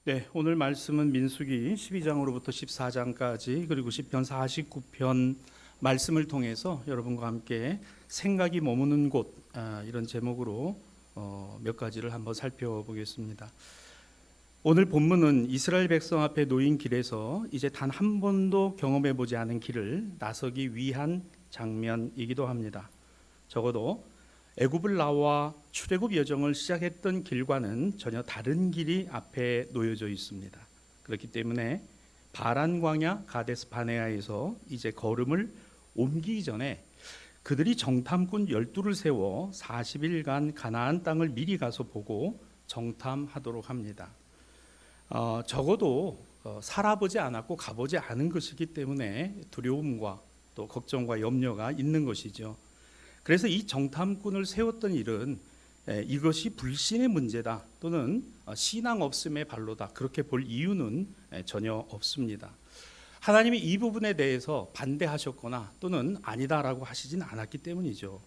네, 오늘 말씀은 민수기 12장으로부터 14장까지 그리고 시편 49편 말씀을 통해서 여러분과 함께 생각이 머무는 곳 이런 제목으로 몇 가지를 한번 살펴보겠습니다. 오늘 본문은 이스라엘 백성 앞에 놓인 길에서 이제 단 한 번도 경험해 보지 않은 길을 나서기 위한 장면이기도 합니다. 적어도 애굽을 나와 출애굽 여정을 시작했던 길과는 전혀 다른 길이 앞에 놓여져 있습니다. 그렇기 때문에 바란 광야 가데스 바네아에서 이제 걸음을 옮기기 전에 그들이 정탐꾼 12를 세워 40일간 가나안 땅을 미리 가서 보고 정탐하도록 합니다. 적어도 살아보지 않았고 가보지 않은 것이기 때문에 두려움과 또 걱정과 염려가 있는 것이죠. 그래서 이 정탐꾼을 세웠던 일은 이것이 불신의 문제다 또는 신앙 없음의 발로다 그렇게 볼 이유는 전혀 없습니다. 하나님이 이 부분에 대해서 반대하셨거나 또는 아니다라고 하시진 않았기 때문이죠.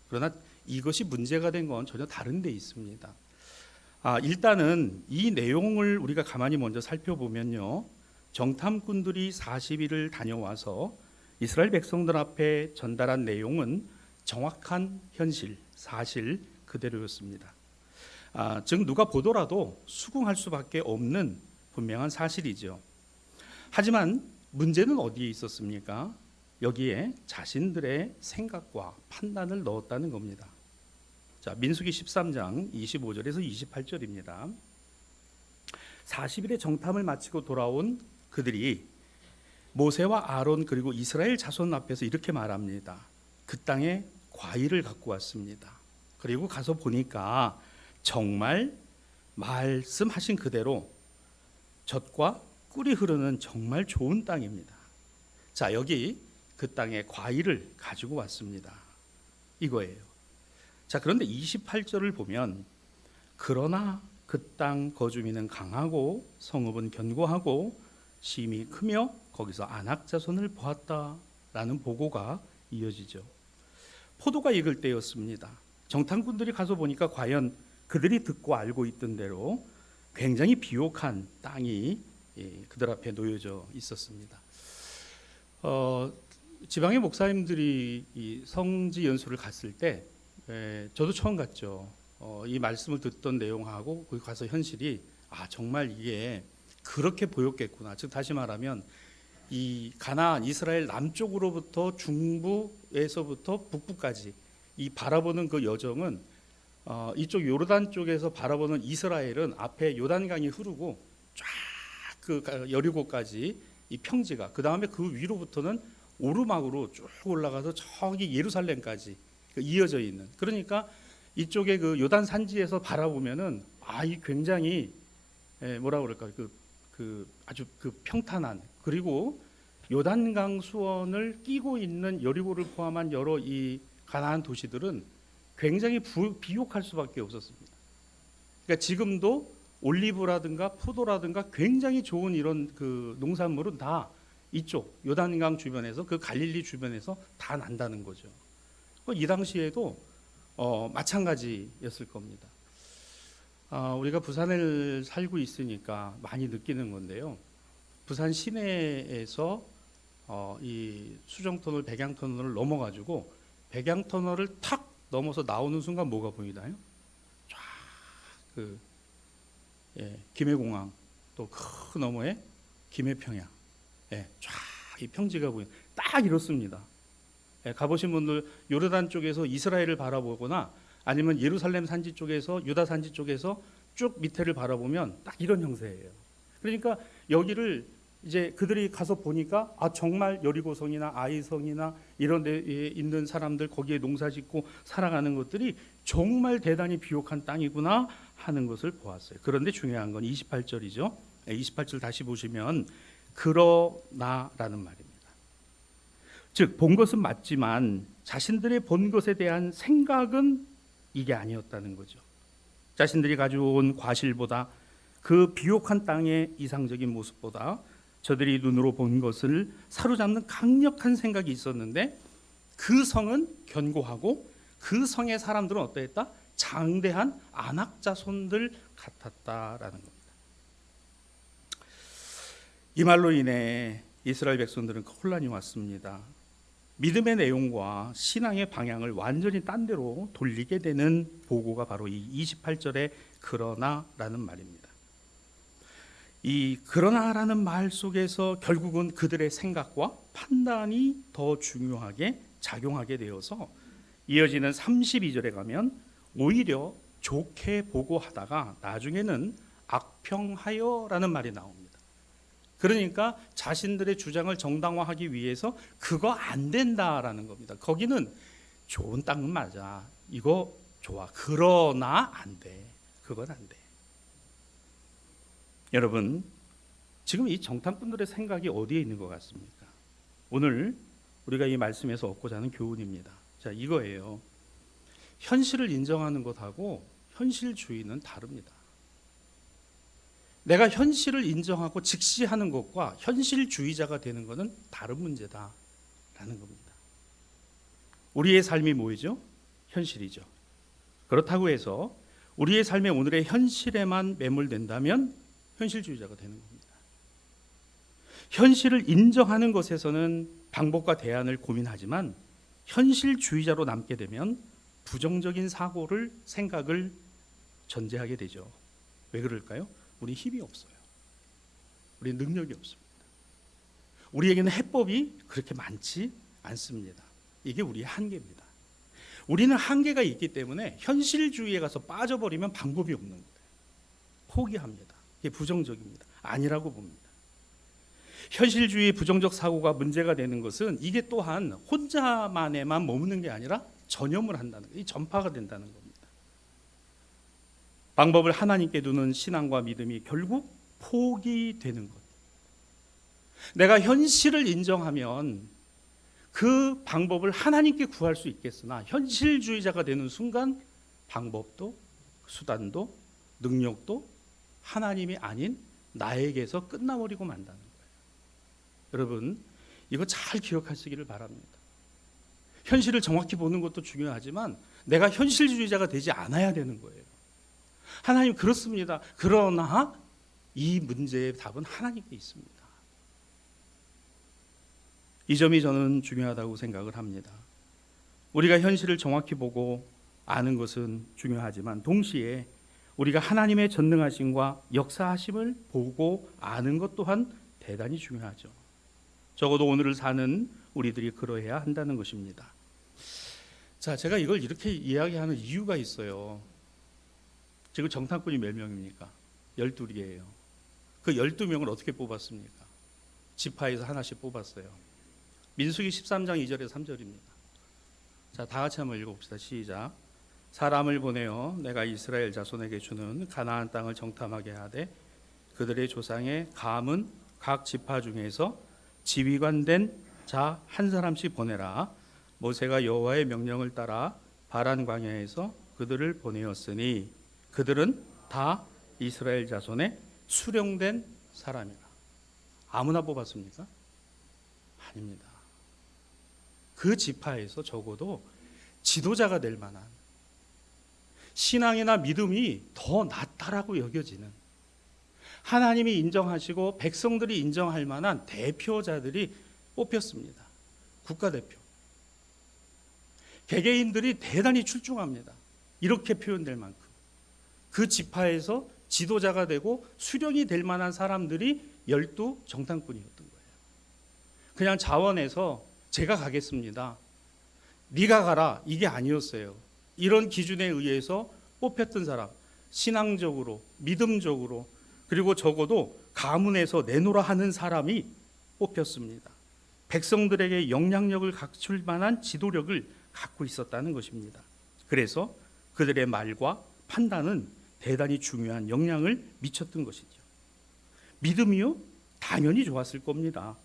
그러나 이것이 문제가 된 건 전혀 다른 데 있습니다. 일단은 이 내용을 우리가 가만히 먼저 살펴보면요, 정탐꾼들이 40일을 다녀와서 이스라엘 백성들 앞에 전달한 내용은 정확한 현실, 사실 그대로였습니다. 즉 누가 보더라도 수긍할 수밖에 없는 분명한 사실이죠. 하지만 문제는 어디에 있었습니까? 여기에 자신들의 생각과 판단을 넣었다는 겁니다. 자, 민수기 13장 25절에서 28절입니다. 40일의 정탐을 마치고 돌아온 그들이 모세와 아론 그리고 이스라엘 자손 앞에서 이렇게 말합니다. 그 땅에 과일을 갖고 왔습니다. 그리고 가서 보니까 정말 말씀하신 그대로 젖과 꿀이 흐르는 정말 좋은 땅입니다. 자, 여기 그 땅에 과일을 가지고 왔습니다. 이거예요. 자, 그런데 28절을 보면 그러나 그 땅 거주민은 강하고 성읍은 견고하고 심이 크며 거기서 아낙 자손을 보았다라는 보고가 이어지죠. 포도가 익을 때였습니다. 정탐꾼들이 가서 보니까 과연 그들이 듣고 알고 있던 대로 굉장히 비옥한 땅이 그들 앞에 놓여져 있었습니다. 지방의 목사님들이 이 성지 연수를 갔을 때 저도 처음 갔죠. 이 말씀을 듣던 내용하고 거기 가서 현실이 정말 이게 그렇게 보였겠구나. 즉 다시 말하면 이 가나안 이스라엘 남쪽으로부터 중부에서부터 북부까지 이 바라보는 그 여정은 이쪽 요르단 쪽에서 바라보는 이스라엘은 앞에 요단강이 흐르고 쫙 그 여리고까지 이 평지가 그 다음에 그 위로부터는 오르막으로 쭉 올라가서 저기 예루살렘까지 이어져 있는, 그러니까 이쪽에 그 요단 산지에서 바라보면은 이 굉장히 뭐라 그럴까 그 아주 그 평탄한, 그리고 요단강 수원을 끼고 있는 여리고를 포함한 여러 이 가나안 도시들은 굉장히 비옥할 수밖에 없었습니다. 그러니까 지금도 올리브라든가 포도라든가 굉장히 좋은 이런 그 농산물은 다 이쪽 요단강 주변에서 그 갈릴리 주변에서 다 난다는 거죠. 이 당시에도 마찬가지였을 겁니다. 우리가 부산을 살고 있으니까 많이 느끼는 건데요. 부산 시내에서 이 수정터널, 백양터널을 넘어가지고 백양터널을 탁 넘어서 나오는 순간 뭐가 보이나요? 쫙 김해공항, 또 그 너머에 김해평양, 쫙 이 평지가 보이는, 딱 이렇습니다. 가보신 분들 요르단 쪽에서 이스라엘을 바라보거나 아니면 예루살렘 산지 쪽에서 유다 산지 쪽에서 쭉 밑에를 바라보면 딱 이런 형태예요. 그러니까 여기를 이제 그들이 가서 보니까 정말 여리고성이나 아이성이나 이런 데에 있는 사람들 거기에 농사짓고 살아가는 것들이 정말 대단히 비옥한 땅이구나 하는 것을 보았어요. 그런데 중요한 건 28절이죠. 28절 다시 보시면 그러나라는 말입니다. 즉 본 것은 맞지만 자신들의 본 것에 대한 생각은 이게 아니었다는 거죠. 자신들이 가져온 과실보다 그 비옥한 땅의 이상적인 모습보다 저들이 눈으로 본 것을 사로잡는 강력한 생각이 있었는데 그 성은 견고하고 그 성의 사람들은 어떠했다? 장대한 안악 자손들 같았다라는 겁니다. 이 말로 인해 이스라엘 백성들은 혼란이 왔습니다. 믿음의 내용과 신앙의 방향을 완전히 딴 데로 돌리게 되는 보고가 바로 이 28절의 그러나라는 말입니다. 이 그러나라는 말 속에서 결국은 그들의 생각과 판단이 더 중요하게 작용하게 되어서 이어지는 32절에 가면 오히려 좋게 보고하다가 나중에는 악평하여라는 말이 나옵니다. 그러니까 자신들의 주장을 정당화하기 위해서 그거 안 된다라는 겁니다. 거기는 좋은 땅은 맞아. 이거 좋아. 그러나 안 돼. 그건 안 돼. 여러분, 지금 이 정탐꾼들의 생각이 어디에 있는 것 같습니까? 오늘 우리가 이 말씀에서 얻고자 하는 교훈입니다. 자, 이거예요. 현실을 인정하는 것하고 현실주의는 다릅니다. 내가 현실을 인정하고 직시하는 것과 현실주의자가 되는 것은 다른 문제다라는 겁니다. 우리의 삶이 뭐이죠? 현실이죠. 그렇다고 해서 우리의 삶의 오늘의 현실에만 매몰된다면 현실주의자가 되는 겁니다. 현실을 인정하는 것에서는 방법과 대안을 고민하지만 현실주의자로 남게 되면 부정적인 생각을 전제하게 되죠. 왜 그럴까요? 우리 힘이 없어요. 우리 능력이 없습니다. 우리에게는 해법이 그렇게 많지 않습니다. 이게 우리의 한계입니다. 우리는 한계가 있기 때문에 현실주의에 가서 빠져버리면 방법이 없는 거예요. 포기합니다. 이게 부정적입니다. 아니라고 봅니다. 현실주의 부정적 사고가 문제가 되는 것은 이게 또한 혼자만에만 머무는 게 아니라 전염을 한다는 거예요. 이 전파가 된다는 겁니다. 방법을 하나님께 두는 신앙과 믿음이 결국 포기되는 것. 내가 현실을 인정하면 그 방법을 하나님께 구할 수 있겠으나 현실주의자가 되는 순간 방법도 수단도 능력도 하나님이 아닌 나에게서 끝나버리고 만다는 거예요. 여러분, 이거 잘 기억하시기를 바랍니다. 현실을 정확히 보는 것도 중요하지만 내가 현실주의자가 되지 않아야 되는 거예요. 하나님 그렇습니다. 그러나 이 문제의 답은 하나님께 있습니다. 이 점이 저는 중요하다고 생각을 합니다. 우리가 현실을 정확히 보고 아는 것은 중요하지만 동시에 우리가 하나님의 전능하심과 역사하심을 보고 아는 것 또한 대단히 중요하죠. 적어도 오늘을 사는 우리들이 그러해야 한다는 것입니다. 자, 제가 이걸 이렇게 이야기하는 이유가 있어요. 지금 정탐꾼이 몇 명입니까? 12이에요. 그 12명을 어떻게 뽑았습니까? 지파에서 하나씩 뽑았어요. 민수기 13장 2절에서 3절입니다. 자, 다 같이 한번 읽어봅시다. 시작. 사람을 보내어 내가 이스라엘 자손에게 주는 가나안 땅을 정탐하게 하되 그들의 조상의 감은 각 지파 중에서 지휘관된 자 한 사람씩 보내라. 모세가 여호와의 명령을 따라 바란 광야에서 그들을 보내었으니 그들은 다 이스라엘 자손의 수령된 사람이라. 아무나 뽑았습니까? 아닙니다. 그 지파에서 적어도 지도자가 될 만한 신앙이나 믿음이 더 낫다라고 여겨지는 하나님이 인정하시고 백성들이 인정할 만한 대표자들이 뽑혔습니다. 국가대표. 개개인들이 대단히 출중합니다. 이렇게 표현될 만큼. 그 지파에서 지도자가 되고 수령이 될 만한 사람들이 12 정탐꾼이었던 거예요. 그냥 자원해서 제가 가겠습니다. 네가 가라. 이게 아니었어요. 이런 기준에 의해서 뽑혔던 사람, 신앙적으로, 믿음적으로, 그리고 적어도 가문에서 내노라 하는 사람이 뽑혔습니다. 백성들에게 영향력을 갖출 만한 지도력을 갖고 있었다는 것입니다. 그래서 그들의 말과 판단은 대단히 중요한 영향을 미쳤던 것이죠. 믿음이요? 당연히 좋았을 겁니다.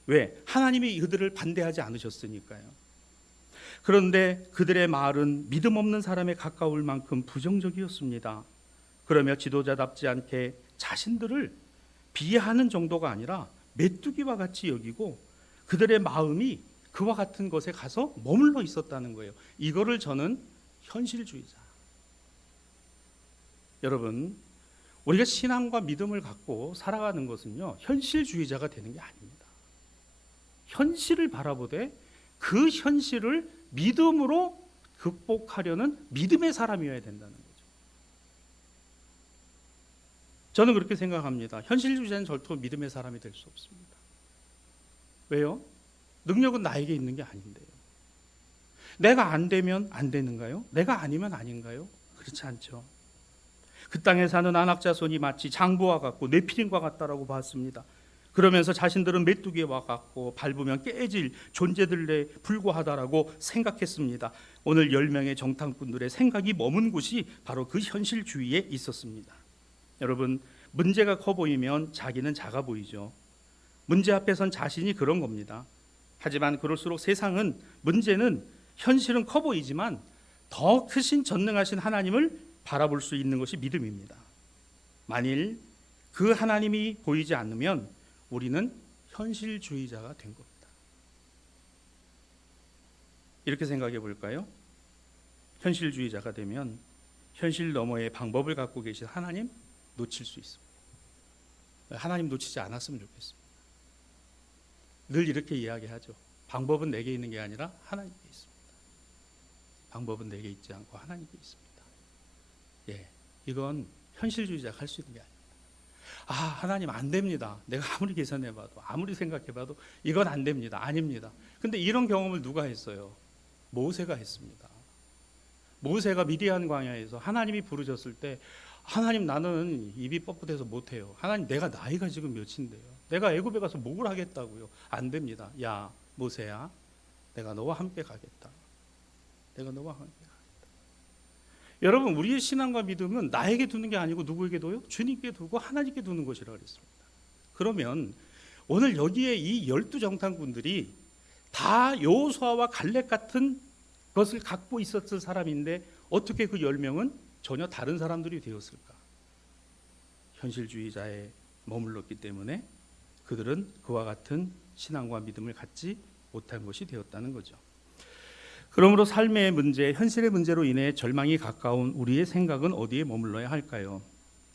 왜? 하나님이 그들을 반대하지 않으셨으니까요. 그런데 그들의 말은 믿음 없는 사람에 가까울 만큼 부정적이었습니다. 그러며 지도자답지 않게 자신들을 비하하는 정도가 아니라 메뚜기와 같이 여기고 그들의 마음이 그와 같은 것에 가서 머물러 있었다는 거예요. 이거를 저는 현실주의자. 여러분, 우리가 신앙과 믿음을 갖고 살아가는 것은요, 현실주의자가 되는 게 아닙니다. 현실을 바라보되 그 현실을 믿음으로 극복하려는 믿음의 사람이어야 된다는 거죠. 저는 그렇게 생각합니다. 현실주의자는 절대 믿음의 사람이 될 수 없습니다. 왜요? 능력은 나에게 있는 게 아닌데요. 내가 안 되면 안 되는가요? 내가 아니면 아닌가요? 그렇지 않죠. 그 땅에 사는 안악자손이 마치 장부와 같고 네피림과 같다라고 봤습니다. 그러면서 자신들은 메뚜기와 같고 밟으면 깨질 존재들에 불과하다라고 생각했습니다. 오늘 10명의 정탐꾼들의 생각이 머문 곳이 바로 그 현실주의에 있었습니다. 여러분, 문제가 커 보이면 자기는 작아 보이죠. 문제 앞에선 자신이 그런 겁니다. 하지만 그럴수록 세상은, 문제는, 현실은 커 보이지만 더 크신 전능하신 하나님을 바라볼 수 있는 것이 믿음입니다. 만일 그 하나님이 보이지 않으면 우리는 현실주의자가 된 겁니다. 이렇게 생각해 볼까요? 현실주의자가 되면 현실 너머의 방법을 갖고 계신 하나님 놓칠 수 있습니다. 하나님 놓치지 않았으면 좋겠습니다. 늘 이렇게 이야기하죠. 방법은 내게 있는 게 아니라 하나님께 있습니다. 방법은 내게 있지 않고 하나님께 있습니다. 이건 현실주의자가 할 수 있는 게 아닙니다. 하나님 안 됩니다. 내가 아무리 계산해봐도, 아무리 생각해봐도 이건 안 됩니다. 아닙니다. 근데 이런 경험을 누가 했어요? 모세가 했습니다. 모세가 미디안 광야에서 하나님이 부르셨을 때, 하나님, 나는 입이 뻣뻣해서 못해요. 하나님, 내가 나이가 지금 몇인데요. 내가 애굽에 가서 뭘 하겠다고요? 안 됩니다. 야 모세야, 내가 너와 함께 가겠다. 내가 너와 함께 가겠다. 여러분, 우리의 신앙과 믿음은 나에게 두는 게 아니고 누구에게 둬요? 주님께 두고 하나님께 두는 것이라고 그랬습니다. 그러면 오늘 여기에 이 12정탐꾼들이 다 여호수아와 갈렙 같은 것을 갖고 있었을 사람인데 어떻게 그 10명은 전혀 다른 사람들이 되었을까? 현실주의자에 머물렀기 때문에 그들은 그와 같은 신앙과 믿음을 갖지 못한 것이 되었다는 거죠. 그러므로 삶의 문제, 현실의 문제로 인해 절망이 가까운 우리의 생각은 어디에 머물러야 할까요?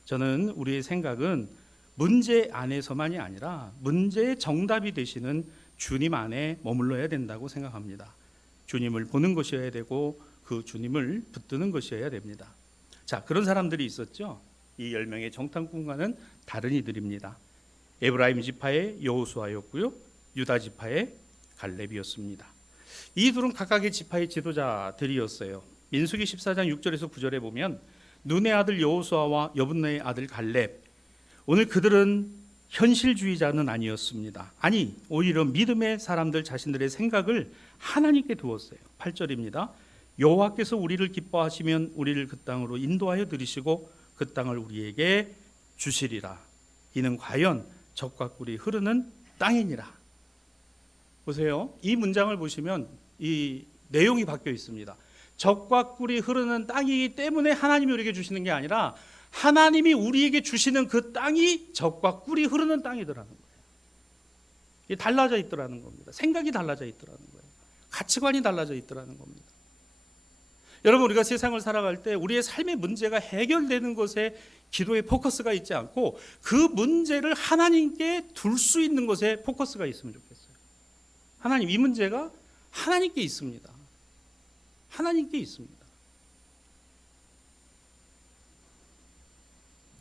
저는 우리의 생각은 문제 안에서만이 아니라 문제의 정답이 되시는 주님 안에 머물러야 된다고 생각합니다. 주님을 보는 것이어야 되고 그 주님을 붙드는 것이어야 됩니다. 자, 그런 사람들이 있었죠. 이 10명의 정탐꾼과는 다른 이들입니다. 에브라임 지파의 여호수아였고요, 유다 지파의 갈렙이었습니다. 이 둘은 각각의 지파의 지도자들이었어요. 민수기 14장 6절에서 9절에 보면 눈의 아들 여호수아와 여분네의 아들 갈렙, 오늘 그들은 현실주의자는 아니었습니다. 아니, 오히려 믿음의 사람들 자신들의 생각을 하나님께 두었어요. 8절입니다. 여호와께서 우리를 기뻐하시면 우리를 그 땅으로 인도하여 들이시고 그 땅을 우리에게 주시리라. 이는 과연 적과 꿀이 흐르는 땅이니라. 보세요. 이 문장을 보시면 이 내용이 바뀌어 있습니다. 적과 꿀이 흐르는 땅이기 때문에 하나님이 우리에게 주시는 게 아니라 하나님이 우리에게 주시는 그 땅이 적과 꿀이 흐르는 땅이더라는 거예요. 이게 달라져 있더라는 겁니다. 생각이 달라져 있더라는 거예요. 가치관이 달라져 있더라는 겁니다. 여러분, 우리가 세상을 살아갈 때 우리의 삶의 문제가 해결되는 것에 기도의 포커스가 있지 않고 그 문제를 하나님께 둘 수 있는 것에 포커스가 있으면 좋겠어요. 하나님, 이 문제가 하나님께 있습니다. 하나님께 있습니다.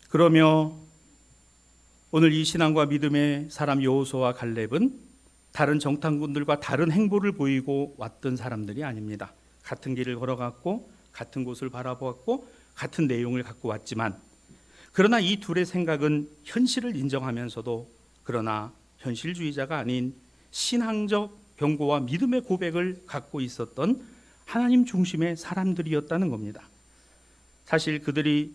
그러며 오늘 이 신앙과 믿음의 사람 여호수아와 갈렙은 다른 정탐꾼들과 다른 행보를 보이고 왔던 사람들이 아닙니다. 같은 길을 걸어갔고 같은 곳을 바라보았고 같은 내용을 갖고 왔지만, 그러나 이 둘의 생각은 현실을 인정하면서도 그러나 현실주의자가 아닌 신앙적 경고와 믿음의 고백을 갖고 있었던 하나님 중심의 사람들이었다는 겁니다. 사실 그들이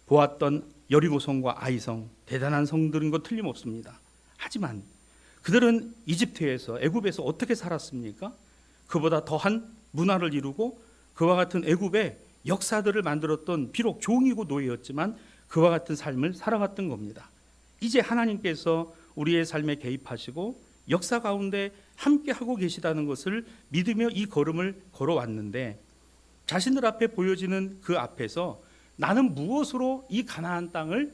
보았던 여리고성과 아이성, 대단한 성들인 것 틀림없습니다. 하지만 그들은 이집트에서, 애굽에서 어떻게 살았습니까? 그보다 더한 문화를 이루고 그와 같은 애굽의 역사들을 만들었던, 비록 종이고 노예였지만 그와 같은 삶을 살아갔던 겁니다. 이제 하나님께서 우리의 삶에 개입하시고 역사 가운데 함께 하고 계시다는 것을 믿으며 이 걸음을 걸어왔는데, 자신들 앞에 보여지는 그 앞에서 나는 무엇으로 이 가나안 땅을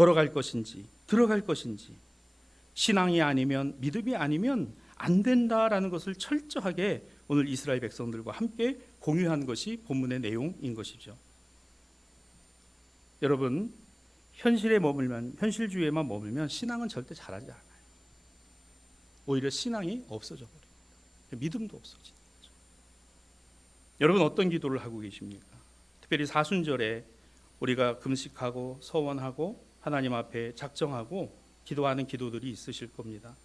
걸어갈 것인지 들어갈 것인지, 신앙이 아니면, 믿음이 아니면 안 된다라는 것을 철저하게 오늘 이스라엘 백성들과 함께 공유한 것이 본문의 내용인 것이죠. 여러분, 현실에 머물면, 현실주의에만 머물면 신앙은 절대 자라지 않아요. 오히려 신앙이 없어져 버려요. 믿음도 없어지는 거죠. 여러분, 어떤 기도를 하고 계십니까? 특별히 사순절에 우리가 금식하고 서원하고 하나님 앞에 작정하고 기도하는 기도들이 있으실 겁니다.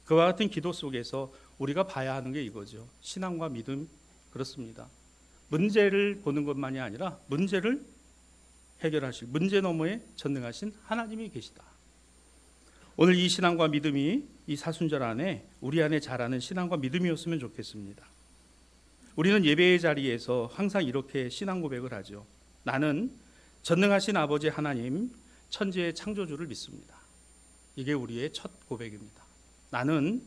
그와 같은 기도 속에서 우리가 봐야 하는 게 이거죠. 신앙과 믿음. 그렇습니다. 문제를 보는 것만이 아니라 문제를 해결하실, 문제 너머에 전능하신 하나님이 계시다. 오늘 이 신앙과 믿음이 이 사순절 안에 우리 안에 자라는 신앙과 믿음이었으면 좋겠습니다. 우리는 예배의 자리에서 항상 이렇게 신앙 고백을 하죠. 나는 전능하신 아버지 하나님, 천지의 창조주를 믿습니다. 이게 우리의 첫 고백입니다. 나는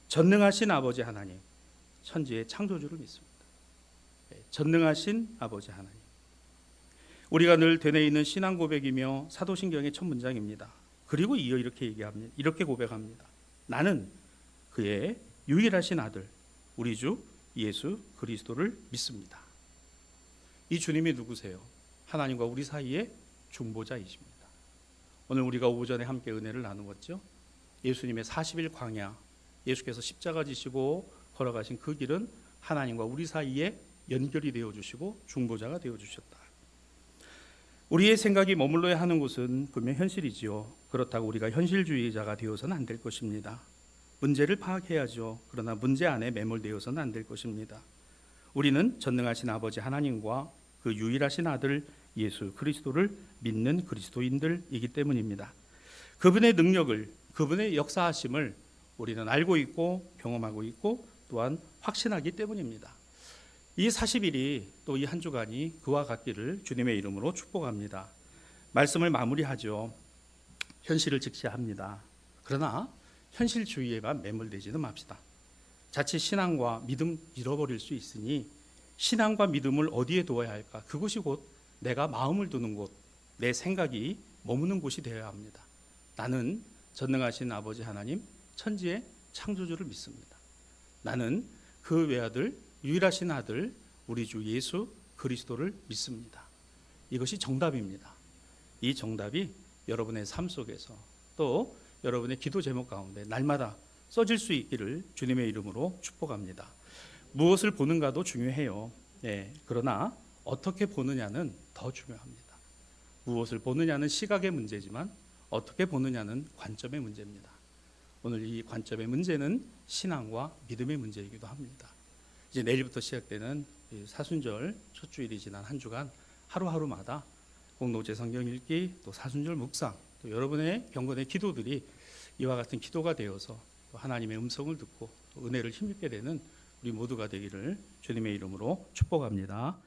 전능하신 아버지 하나님, 천지의 창조주를 믿습니다. 전능하신 아버지 하나님. 우리가 늘 되뇌 있는 신앙 고백이며 사도신경의 첫 문장입니다. 그리고 이어 이렇게 얘기합니다. 이렇게 고백합니다. 나는 그의 유일하신 아들, 우리 주 예수 그리스도를 믿습니다. 이 주님이 누구세요? 하나님과 우리 사이의 중보자이십니다. 오늘 우리가 오전에 함께 은혜를 나누었죠. 예수님의 40일 광야, 예수께서 십자가 지시고 걸어가신 그 길은 하나님과 우리 사이에 연결이 되어주시고 중보자가 되어주셨다. 우리의 생각이 머물러야 하는 곳은 분명 현실이지요. 그렇다고 우리가 현실주의자가 되어서는 안 될 것입니다. 문제를 파악해야죠. 그러나 문제 안에 매몰되어서는 안 될 것입니다. 우리는 전능하신 아버지 하나님과 그 유일하신 아들 예수 그리스도를 믿는 그리스도인들이기 때문입니다. 그분의 능력을, 그분의 역사하심을 우리는 알고 있고 경험하고 있고 또한 확신하기 때문입니다. 이 40일이 또 이 한 주간이 그와 같기를 주님의 이름으로 축복합니다. 말씀을 마무리하죠. 현실을 직시합니다. 그러나 현실주의에만 매몰되지는 맙시다. 자칫 신앙과 믿음 잃어버릴 수 있으니 신앙과 믿음을 어디에 두어야 할까? 그곳이 곧 내가 마음을 두는 곳, 내 생각이 머무는 곳이 되어야 합니다. 나는 전능하신 아버지 하나님, 천지의 창조주를 믿습니다. 나는 그 외아들, 유일하신 아들, 우리 주 예수 그리스도를 믿습니다. 이것이 정답입니다. 이 정답이 여러분의 삶 속에서 또 여러분의 기도 제목 가운데 날마다 써질 수 있기를 주님의 이름으로 축복합니다. 무엇을 보는가도 중요해요. 그러나 어떻게 보느냐는 더 중요합니다. 무엇을 보느냐는 시각의 문제지만 어떻게 보느냐는 관점의 문제입니다. 오늘 이 관점의 문제는 신앙과 믿음의 문제이기도 합니다. 이제 내일부터 시작되는 사순절 첫 주일이 지난 한 주간 하루하루마다 공동체 성경 읽기, 또 사순절 묵상, 또 여러분의 경건의 기도들이 이와 같은 기도가 되어서 또 하나님의 음성을 듣고 또 은혜를 힘입게 되는 우리 모두가 되기를 주님의 이름으로 축복합니다.